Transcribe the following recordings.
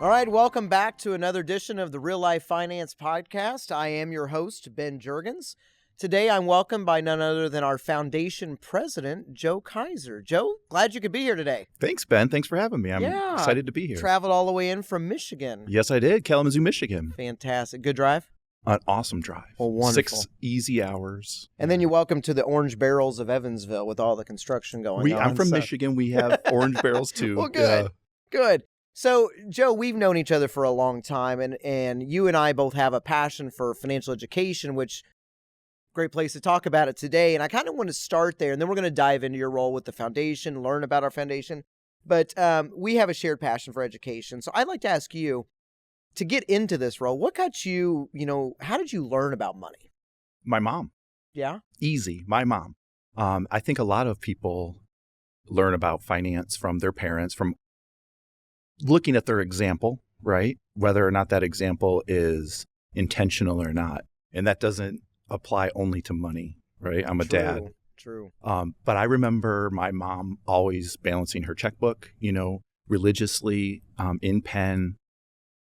All right, welcome back to another edition of the Real Life Finance Podcast. I am your host, Ben Juergens. Today, I'm welcomed by none other than our foundation president, Joe Kiser. Joe, glad you could be here today. Thanks, Ben. Thanks for having me. I'm excited to be here. Traveled all the way in from Michigan. Yes, I did. Kalamazoo, Michigan. Fantastic. Good drive? An awesome drive. Oh, wonderful. 6 easy hours. And then you're welcome to the Orange Barrels of Evansville with all the construction going on. I'm from Michigan. We have Orange Barrels, too. Well, good. Good. So, Joe, we've known each other for a long time, and you and I both have a passion for financial education, which great place to talk about it today. And I kind of want to start there, and then we're going to dive into your role with the foundation, learn about our foundation. But we have a shared passion for education. So I'd like to ask you, to get into this role, what got you, how did you learn about money? My mom. Yeah? Easy. My mom. I think a lot of people learn about finance from their parents, from looking at their example, right? Whether or not that example is intentional or not. And that doesn't apply only to money, right? I'm a dad. True. But I remember my mom always balancing her checkbook, religiously, in pen,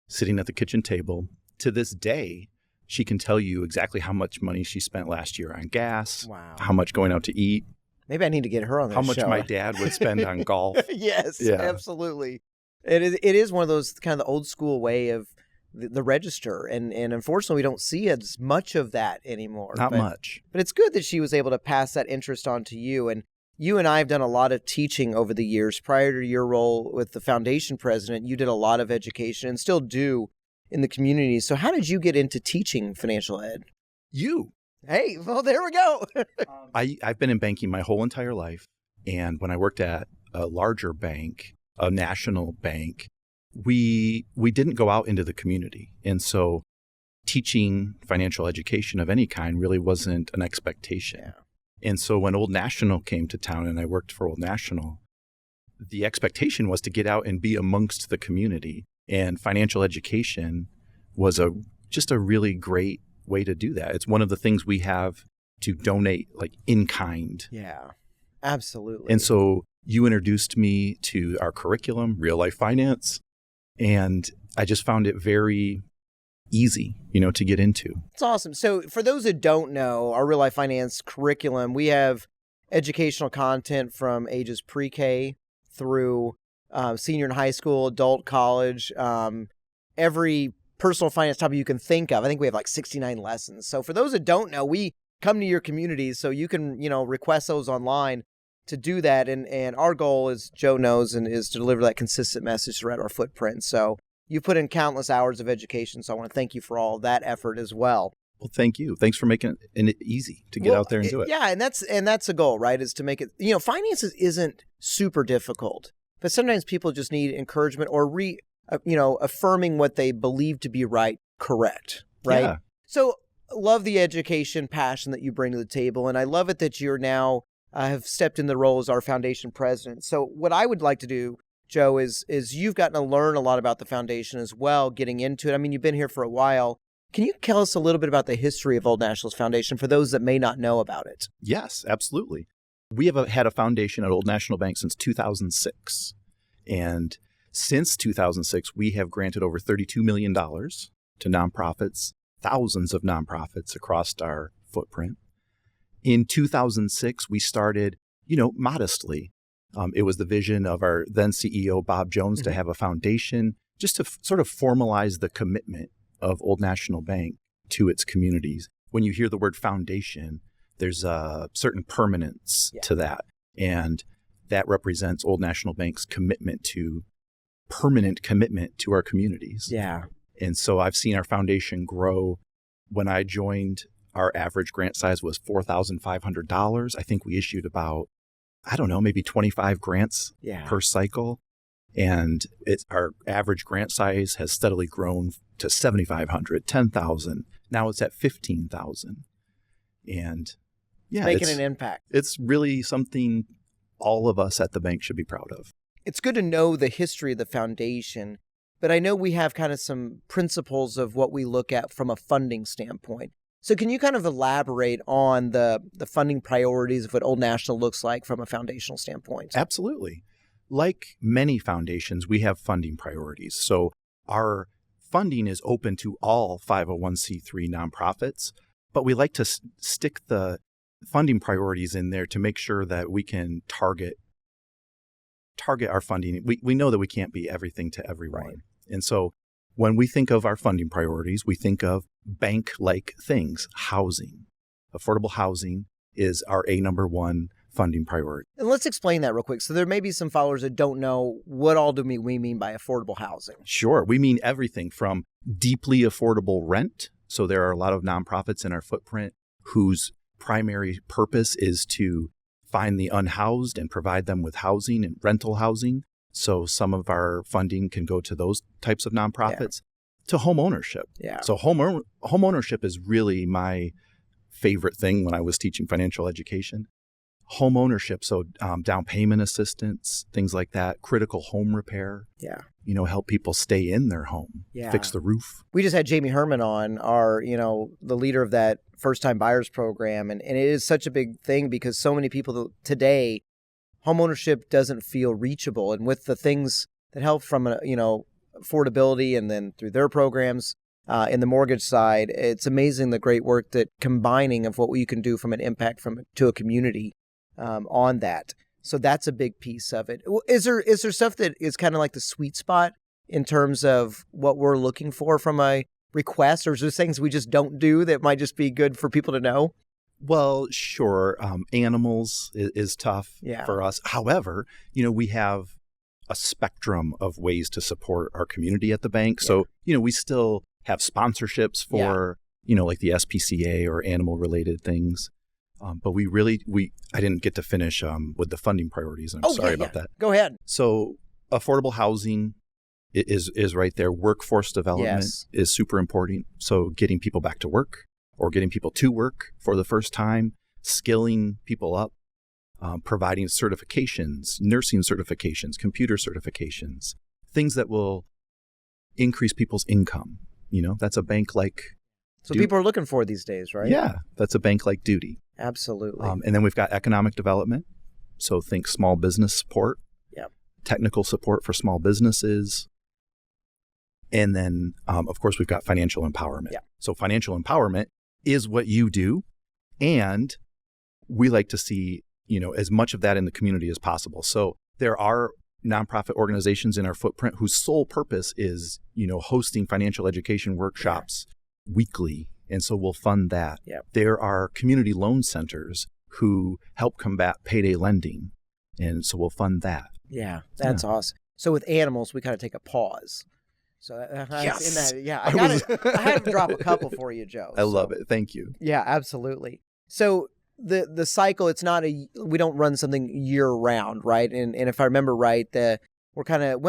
sitting at the kitchen table. To this day, she can tell you exactly how much money she spent last year on gas, wow, how much going out to eat. Maybe I need to get her on this How much show. My dad would spend on golf. Yes, absolutely. It is one of those kind of the old school way of the register. And unfortunately, we don't see as much of that anymore. Not much. But it's good that she was able to pass that interest on to you. And you and I have done a lot of teaching over the years. Prior to your role with the foundation president, you did a lot of education and still do in the community. So how did you get into teaching financial ed? You. Hey, well, there we go. I've been in banking my whole entire life. And when I worked at a larger bank, a national bank, we didn't go out into the community. And so teaching financial education of any kind really wasn't an expectation. Yeah. And so when Old National came to town and I worked for Old National, the expectation was to get out and be amongst the community. And financial education was just a really great way to do that. It's one of the things we have to donate, like in kind. Yeah, absolutely. And so you introduced me to our curriculum, Real Life Finance, and I just found it very easy, to get into. It's awesome. So for those that don't know, our Real Life Finance curriculum, we have educational content from ages pre-K through senior in high school, adult college, every personal finance topic you can think of. I think we have like 69 lessons. So for those that don't know, we come to your communities so you can, request those online to do that. And our goal, as Joe knows, and is to deliver that consistent message throughout our footprint. So you put in countless hours of education. So I want to thank you for all that effort as well. Well, thank you. Thanks for making it easy to get out there and do it. Yeah, and that's a goal, right? Is to make it, finances isn't super difficult, but sometimes people just need encouragement or affirming what they believe to be correct, right? Yeah. So love the education passion that you bring to the table, and I love it that you're now have stepped in the role as our foundation president. So what I would like to do, Joe, is you've gotten to learn a lot about the foundation as well, getting into it. I mean, you've been here for a while. Can you tell us a little bit about the history of Old National's foundation for those that may not know about it? Yes, absolutely. We have had a foundation at Old National Bank since 2006. And since 2006, we have granted over $32 million to nonprofits, thousands of nonprofits across our footprint. In 2006, we started, modestly. It was the vision of our then CEO, Bob Jones, to have a foundation just to sort of formalize the commitment of Old National Bank to its communities. When you hear the word foundation, there's a certain permanence to that. And that represents Old National Bank's permanent commitment to our communities. Yeah. And so I've seen our foundation grow. When I joined, our average grant size was $4,500. I think we issued about, maybe 25 grants per cycle. And our average grant size has steadily grown to $7,500, $10,000. Now it's at $15,000. And making an impact. It's really something all of us at the bank should be proud of. It's good to know the history of the foundation, but I know we have kind of some principles of what we look at from a funding standpoint. So can you kind of elaborate on the funding priorities of what Old National looks like from a foundational standpoint? Absolutely. Like many foundations, we have funding priorities. So our funding is open to all 501c3 nonprofits, but we like to stick the funding priorities in there to make sure that we can target our funding. We know that we can't be everything to everyone. Right. And so when we think of our funding priorities, we think of bank-like things. Housing. Affordable housing is our number one funding priority. And let's explain that real quick. So there may be some followers that don't know what all do we mean by affordable housing. Sure. We mean everything from deeply affordable rent. So there are a lot of nonprofits in our footprint whose primary purpose is to find the unhoused and provide them with housing and rental housing. So some of our funding can go to those types of nonprofits. To home ownership. Yeah. So home ownership is really my favorite thing when I was teaching financial education. Home ownership, so down payment assistance, things like that, critical home repair. Yeah. Help people stay in their home, fix the roof. We just had Jamie Herman on, the leader of that first-time buyers program, and it is such a big thing because so many people today, homeownership doesn't feel reachable, and with the things that help from affordability and then through their programs in the mortgage side, it's amazing the great work that combining of what you can do from an impact to a community on that. So that's a big piece of it. Is there stuff that is kind of like the sweet spot in terms of what we're looking for from a request, or is there things we just don't do that might just be good for people to know? Well, sure. Animals is tough for us. However, we have a spectrum of ways to support our community at the bank. So, we still have sponsorships for, like the SPCA or animal related things. But I didn't get to finish with the funding priorities. I'm sorry about that. Go ahead. So affordable housing is right there. Workforce development is super important. So getting people back to work or getting people to work for the first time, skilling people up, providing certifications, nursing certifications, computer certifications, things that will increase people's income. That's a bank-like. So people are looking for these days, right? Yeah, that's a bank-like duty. Absolutely. And then we've got economic development. So think small business support, technical support for small businesses. And then, of course, we've got financial empowerment. So financial empowerment is what you do. And we like to see, as much of that in the community as possible. So there are nonprofit organizations in our footprint whose sole purpose is, hosting financial education workshops weekly. And so we'll fund that. There are community loan centers who help combat payday lending. And so we'll fund that. Yeah, that's awesome. So with animals, we kind of take a pause. So I had to drop a couple for you, Joe. I love it. Thank you. Yeah, absolutely. So the cycle, it's not we don't run something year round, right? And if I remember right, we're kind of,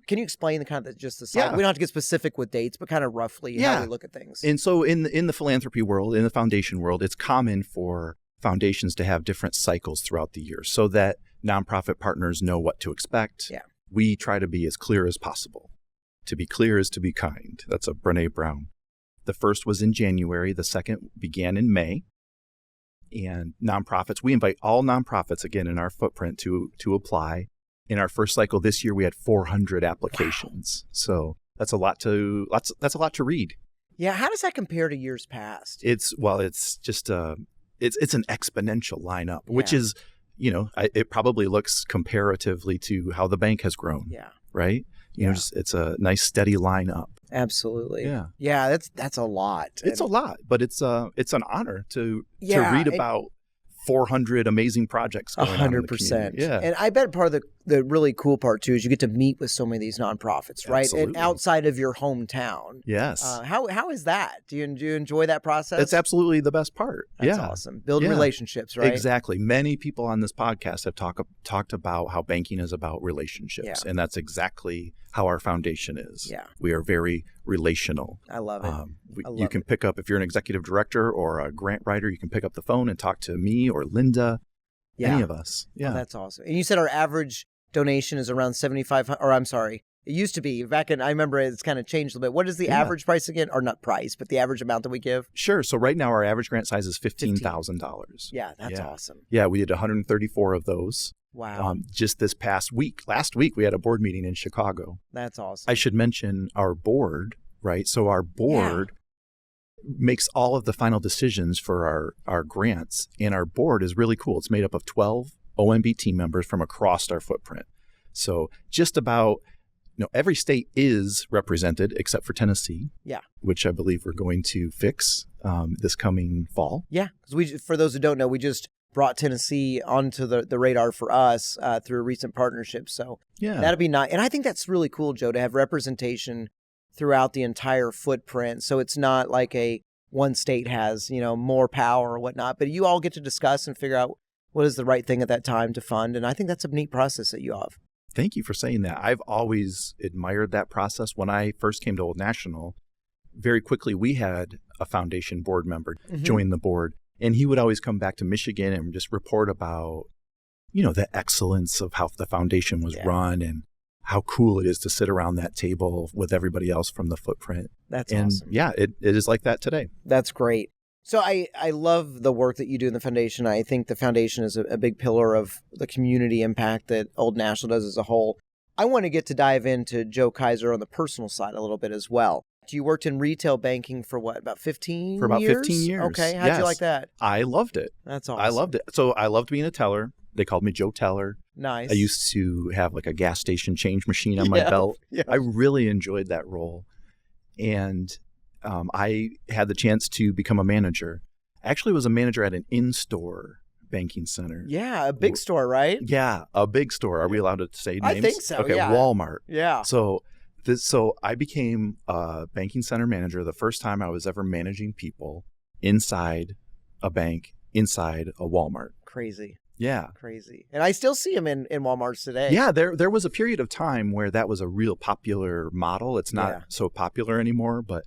can you explain the kind of just the cycle? We don't have to get specific with dates, but kind of roughly how we look at things. And so in the philanthropy world, in the foundation world, it's common for foundations to have different cycles throughout the year so that nonprofit partners know what to expect. We try to be as clear as possible. To be clear is to be kind. That's a Brené Brown. The first was in January. The second began in May. And nonprofits, we invite all nonprofits again in our footprint to apply. In our first cycle this year, we had 400 applications. Wow. So that's a lot to read. Yeah, how does that compare to years past? It's just it's an exponential lineup, which is, it probably looks comparatively to how the bank has grown. Yeah. Right? It's a nice steady lineup. Absolutely. Yeah, that's a lot. It's a lot, but it's an honor to read about 400 amazing projects going on in the community. 100%. Yeah. And I bet part of the really cool part too is you get to meet with so many of these nonprofits, right? Absolutely. And outside of your hometown. Yes. How is that? Do you enjoy that process? It's absolutely the best part. That's awesome. Building relationships, right? Exactly. Many people on this podcast have talked about how banking is about relationships, and that's exactly how our foundation is. Yeah. We are very relational. I love it. You can pick up, if you're an executive director or a grant writer, you can pick up the phone and talk to me or Linda, any of us. Yeah. Oh, that's awesome. And you said our average donation is around $7,500, or I'm sorry, it used to be back in, I remember it's kind of changed a little bit. What is the average price again? Or not price, but the average amount that we give? Sure. So right now our average grant size is $15,000. Yeah, that's awesome. Yeah, we did 134 of those. Wow. Just this last week, we had a board meeting in Chicago. That's awesome. I should mention our board, right? So our board makes all of the final decisions for our grants, and our board is really cool. It's made up of 12 OMB team members from across our footprint. So just about, every state is represented except for Tennessee. Yeah. Which I believe we're going to fix this coming fall. Yeah. Because for those who don't know, we just brought Tennessee onto the radar for us through a recent partnership. So that'll be nice. And I think that's really cool, Joe, to have representation throughout the entire footprint. So it's not like one state has, more power or whatnot, but you all get to discuss and figure out what is the right thing at that time to fund. And I think that's a neat process that you have. Thank you for saying that. I've always admired that process. When I first came to Old National, very quickly we had a foundation board member join the board. And he would always come back to Michigan and just report about, the excellence of how the foundation was run and how cool it is to sit around that table with everybody else from the footprint. That's and awesome. Yeah, it is like that today. That's great. So I love the work that you do in the foundation. I think the foundation is a big pillar of the community impact that Old National does as a whole. I want to get to dive into Joe Kiser on the personal side a little bit as well. You worked in retail banking for what, about 15 years? For about 15 years. Okay. How'd you like that? I loved it. That's awesome. I loved it. So I loved being a teller. They called me Joe Teller. Nice. I used to have like a gas station change machine on my belt. Yeah. I really enjoyed that role. And I had the chance to become a manager. I actually was a manager at an in-store banking center. Yeah, a big store, right? Yeah, a big store. Are we allowed to say names? I think so, Okay, yeah. Walmart. Yeah. So I became a banking center manager the first time I was ever managing people inside a bank, inside a Walmart. Crazy. Yeah. Crazy. And I still see them in Walmarts today. Yeah, there was a period of time where that was a real popular model. It's not so popular anymore, but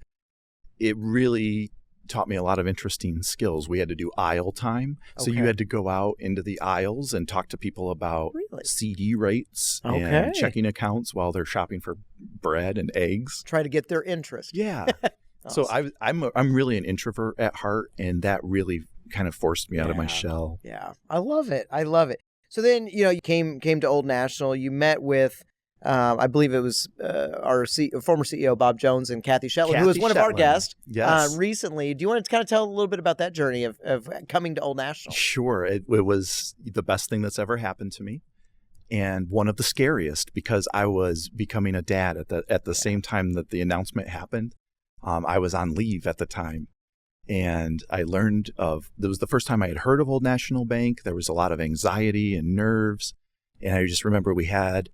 it really taught me a lot of interesting skills. We had to do aisle time. So you had to go out into the aisles and talk to people about CD rates and checking accounts while they're shopping for bread and eggs. Try to get their interest. Yeah. Awesome. So I'm really an introvert at heart, and that really kind of forced me out of my shell. Yeah. I love it. I love it. So then, you came to Old National. You met with I believe it was our former CEO, Bob Jones, and Kathy Shetland, who was one of our guests recently. Do you want to kind of tell a little bit about that journey of coming to Old National? Sure. It was the best thing that's ever happened to me, and one of the scariest, because I was becoming a dad at the same time that the announcement happened. I was on leave at the time, and I learned it was the first time I had heard of Old National Bank. There was a lot of anxiety and nerves, and I just remember we had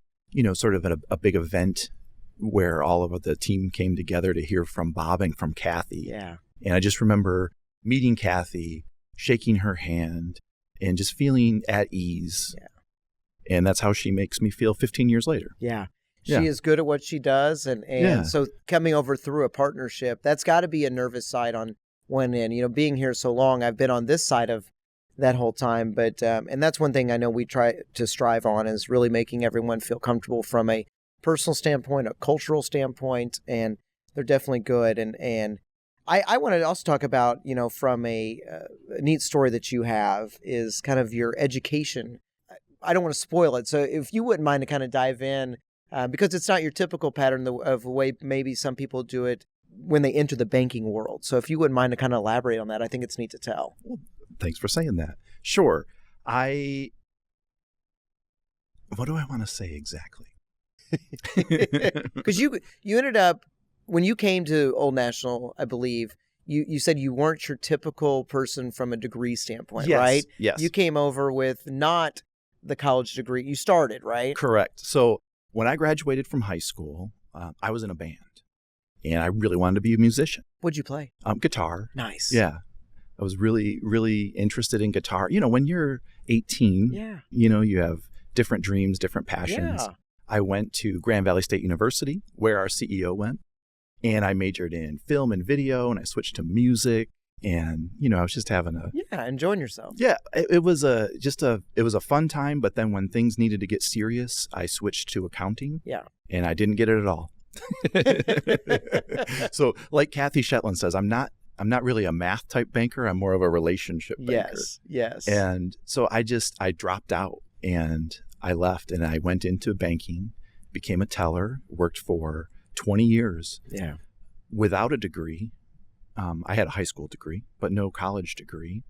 sort of a big event where all of the team came together to hear from Bob and from Kathy. Yeah. And I just remember meeting Kathy, shaking her hand, and just feeling at ease. Yeah. And that's how she makes me feel 15 years later. Yeah. She is good at what she does. And so coming over through a partnership, that's got to be a nervous side on one end. Being here so long, I've been on this side of that whole time. But and that's one thing I know we try to strive on, is really making everyone feel comfortable from a personal standpoint, a cultural standpoint, and they're definitely good. And I want to also talk about, from a neat story that you have is kind of your education. I don't want to spoil it. So if you wouldn't mind to kind of dive in, because it's not your typical pattern of the way maybe some people do it when they enter the banking world. So if you wouldn't mind to kind of elaborate on that, I think it's neat to tell. Well, thanks for saying that. Sure. What do I want to say exactly? Because you ended up, when you came to Old National, I believe, you said you weren't your typical person from a degree standpoint, right? Yes. You came over with not the college degree. You started, right? Correct. So when I graduated from high school, I was in a band, and I really wanted to be a musician. What'd you play? Guitar. Nice. Yeah. I was really, really interested in guitar. When you're 18, you have different dreams, different passions. Yeah. I went to Grand Valley State University, where our CEO went, and I majored in film and video, and I switched to music, and I was just having enjoying yourself. Yeah, it was a fun time. But then when things needed to get serious, I switched to accounting. Yeah, and I didn't get it at all. So, like Kathy Shetland says, I'm not really a math type banker. I'm more of a relationship banker. Yes. And so I dropped out And I left and I went into banking, became a teller, worked for 20 years without a degree. I had a high school degree, but no college degree.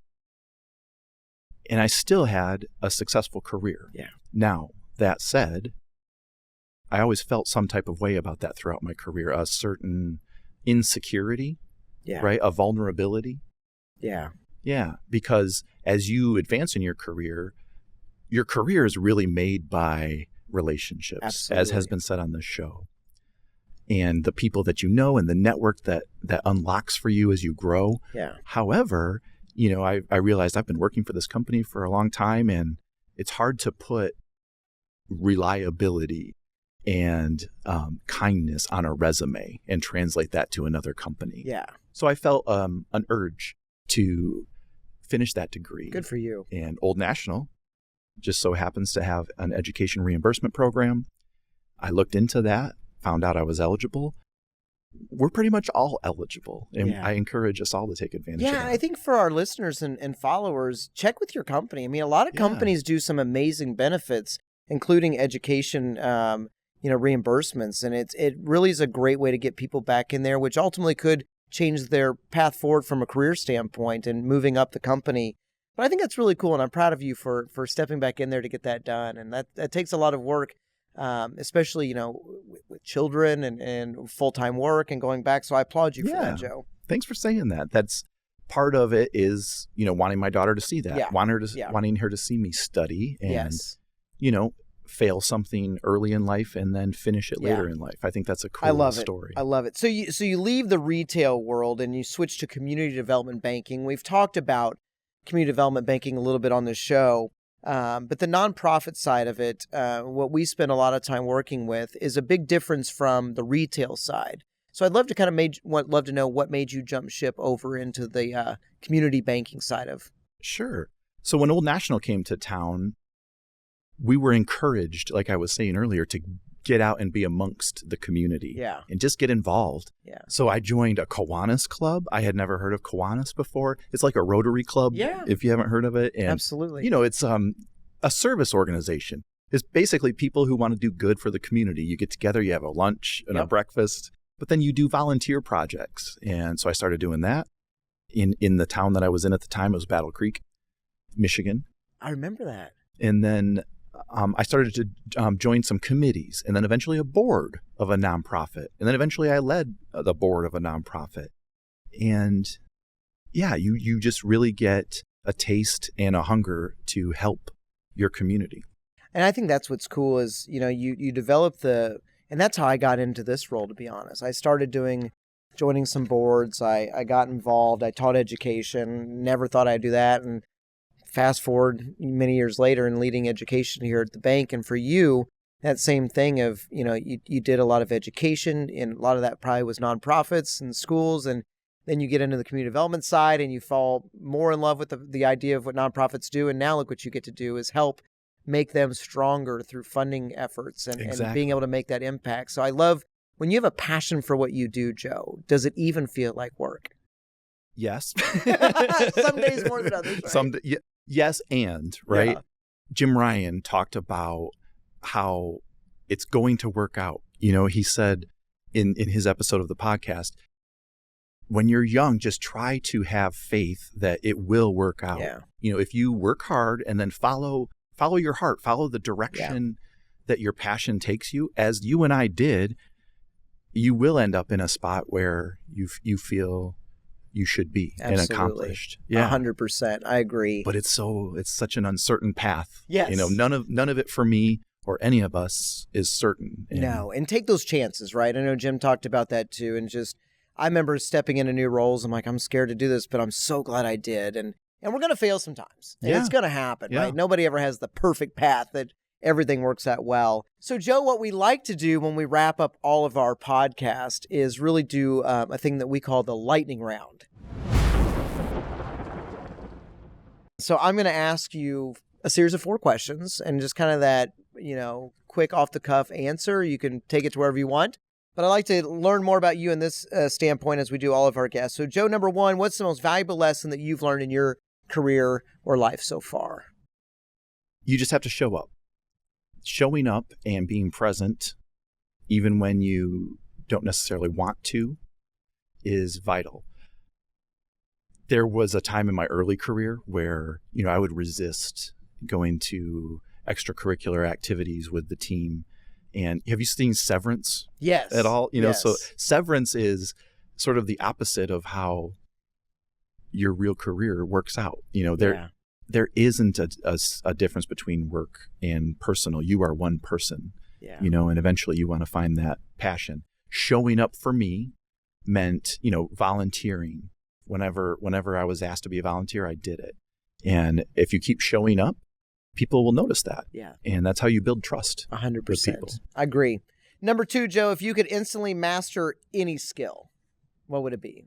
And I still had a successful career. Yeah. Now, that said, I always felt some type of way about that throughout my career, a certain insecurity, right? A vulnerability. Yeah. Yeah, because as you advance in your career is really made by relationships, Absolutely. as has been said on this show. And the people that you know and the network that unlocks for you as you grow. Yeah. However, I realized I've been working for this company for a long time, and it's hard to put reliability and kindness on a resume and translate that to another company. Yeah. So I felt an urge to finish that degree. Good for you. And Old National just so happens to have an education reimbursement program. I looked into that, found out I was eligible. We're pretty much all eligible, and I encourage us all to take advantage of that. Yeah, I think for our listeners and followers, check with your company. I mean, a lot of companies do some amazing benefits, including education, reimbursements, and it really is a great way to get people back in there, which ultimately could change their path forward from a career standpoint and moving up the company. But I think that's really cool, and I'm proud of you for stepping back in there to get that done. And that takes a lot of work, especially, with children and full-time work and going back. So I applaud you for that, Joe. Thanks for saying that. That's part of it is, wanting my daughter to see that, wanting her to see me study and, fail something early in life and then finish it later in life. I think that's a cool story. I love it. So you leave the retail world and you switch to community development banking. We've talked about community development banking a little bit on this show. But the nonprofit side of it, what we spend a lot of time working with, is a big difference from the retail side. So I'd love to love to know what made you jump ship over into the community banking side of. Sure. So when Old National came to town, we were encouraged, like I was saying earlier, to get out and be amongst the community and just get involved. Yeah. So I joined a Kiwanis club. I had never heard of Kiwanis before. It's like a Rotary club, if you haven't heard of it. And, absolutely. It's a service organization. It's basically people who want to do good for the community. You get together, you have a lunch and a breakfast, but then you do volunteer projects. And so I started doing that in the town that I was in at the time. It was Battle Creek, Michigan. I remember that. And then I started to join some committees, and then eventually a board of a nonprofit. And then eventually I led the board of a nonprofit. And you just really get a taste and a hunger to help your community. And I think that's what's cool is, you develop and that's how I got into this role, to be honest. I started joining some boards. I got involved. I taught education, never thought I'd do that. And fast forward many years later and leading education here at the bank. And for you, that same thing of, you did a lot of education, and a lot of that probably was nonprofits and schools. And then you get into the community development side and you fall more in love with the idea of what nonprofits do. And now look what you get to do is help make them stronger through funding efforts and being able to make that impact. So I love when you have a passion for what you do, Joe, does it even feel like work? Yes. Some days more than others, right? Yes, right? Yeah. Jim Ryan talked about how it's going to work out. He said in his episode of the podcast, when you're young, just try to have faith that it will work out. Yeah. If you work hard and then follow your heart, follow the direction that your passion takes you, as you and I did, you will end up in a spot where you feel you should be. Absolutely. And accomplished. 100%. I agree. But it's such an uncertain path. Yes. None of it for me or any of us is certain. And take those chances, right? I know Jim talked about that too. And I remember stepping into new roles. I'm like, I'm scared to do this, but I'm so glad I did. And we're going to fail sometimes. And it's going to happen, right? Nobody ever has the perfect path that everything works out well. So, Joe, what we like to do when we wrap up all of our podcast is really do a thing that we call the lightning round. So I'm going to ask you a series of 4 questions and just kind of that, quick off the cuff answer. You can take it to wherever you want. But I'd like to learn more about you in this standpoint as we do all of our guests. So, Joe, number 1, what's the most valuable lesson that you've learned in your career or life so far? You just have to show up. Showing up and being present, even when you don't necessarily want to, is vital. There was a time in my early career where, I would resist going to extracurricular activities with the team. And have you seen Severance? Yes. At all? Yes. So Severance is sort of the opposite of how your real career works out. There isn't a difference between work and personal. You are one person, and eventually you want to find that passion. Showing up for me meant, volunteering. Whenever I was asked to be a volunteer, I did it. And if you keep showing up, people will notice that. Yeah. And that's how you build trust. 100%. With people. I agree. Number 2, Joe, if you could instantly master any skill, what would it be?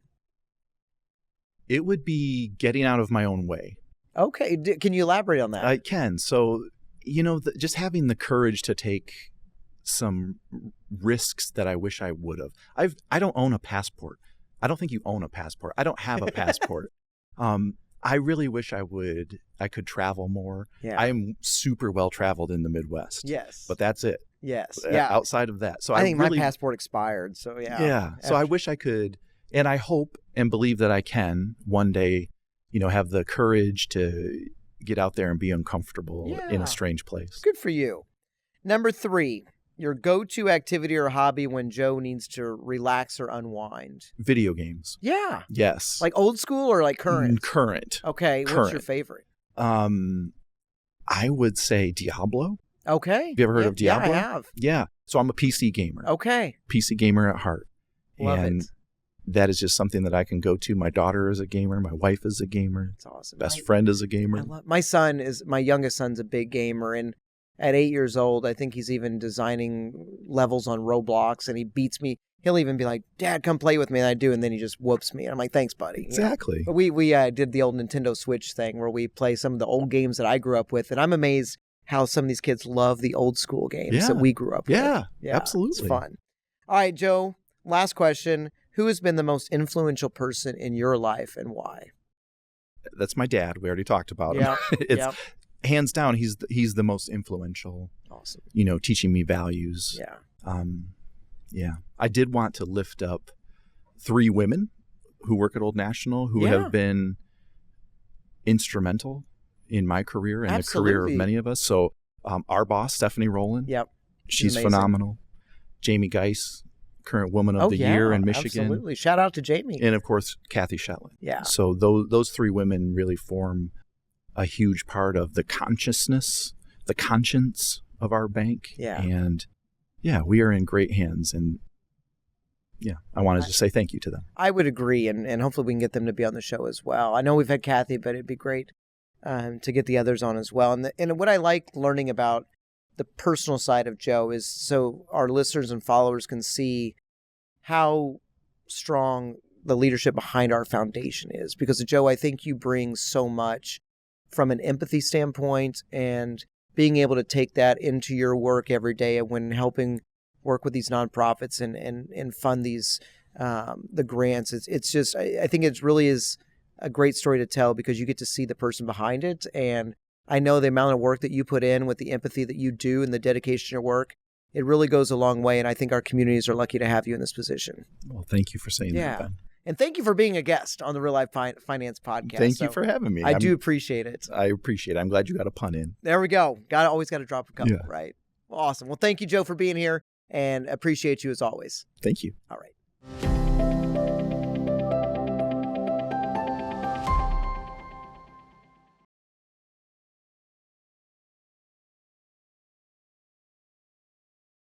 It would be getting out of my own way. Okay. Can you elaborate on that? I can. So, just having the courage to take some risks that I wish I would have. I don't own a passport. I don't think you own a passport. I don't have a passport. I really wish I could travel more. Yeah. I'm super well traveled in the Midwest. Yes. But that's it. Yes. Yeah. Outside of that. So I think my passport expired. So yeah. Yeah. So I wish I could, and I hope and believe that I can one day, have the courage to get out there and be uncomfortable in a strange place. Good for you. Number 3, your go-to activity or hobby when Joe needs to relax or unwind. Video games. Yeah. Yes. Like old school or like current? Current. Okay. Current. What's your favorite? I would say Diablo. Okay. Have you ever heard of Diablo? Yeah, I have. Yeah. So I'm a PC gamer. Okay. PC gamer at heart. Love and it. That is just something that I can go to. My daughter is a gamer. My wife is a gamer. That's awesome. Best friend is a gamer. My youngest son's a big gamer, and at 8 years old, I think he's even designing levels on Roblox, and he beats me. He'll even be like, "Dad, come play with me," and I do, and then he just whoops me. And I'm like, "Thanks, buddy." Exactly. But we did the old Nintendo Switch thing where we play some of the old games that I grew up with, and I'm amazed how some of these kids love the old school games that we grew up with. Yeah, absolutely. It's fun. All right, Joe, last question. Who has been the most influential person in your life and why? That's my dad. We already talked about him. It's hands down, he's the most influential. Awesome. Teaching me values. Yeah. I did want to lift up 3 women who work at Old National who have been instrumental in my career and the career of many of us. So our boss, Stephanie Rowland. Yep. She's phenomenal. Jamie Geis, current Woman of the Year in Michigan. Absolutely. Shout out to Jamie. And of course, Kathy Shetland. Yeah. So those 3 women really form a huge part of the consciousness, the conscience of our bank. Yeah. And we are in great hands. And I wanted to say thank you to them. I would agree. And hopefully we can get them to be on the show as well. I know we've had Kathy, but it'd be great to get the others on as well. And what I like learning about the personal side of Joe is so our listeners and followers can see how strong the leadership behind our foundation is. Because, Joe, I think you bring so much from an empathy standpoint and being able to take that into your work every day when helping work with these nonprofits and fund these the grants. It's just, I think it really is a great story to tell because you get to see the person behind it. And I know the amount of work that you put in with the empathy that you do and the dedication to your work, it really goes a long way. And I think our communities are lucky to have you in this position. Well, thank you for saying that, Ben. And thank you for being a guest on the Real Life Finance Podcast. Thank you for having me. I do appreciate it. I appreciate it. I'm glad you got a pun in. There we go. Always got to drop a couple, right? Well, awesome. Well, thank you, Joe, for being here and appreciate you as always. Thank you. All right.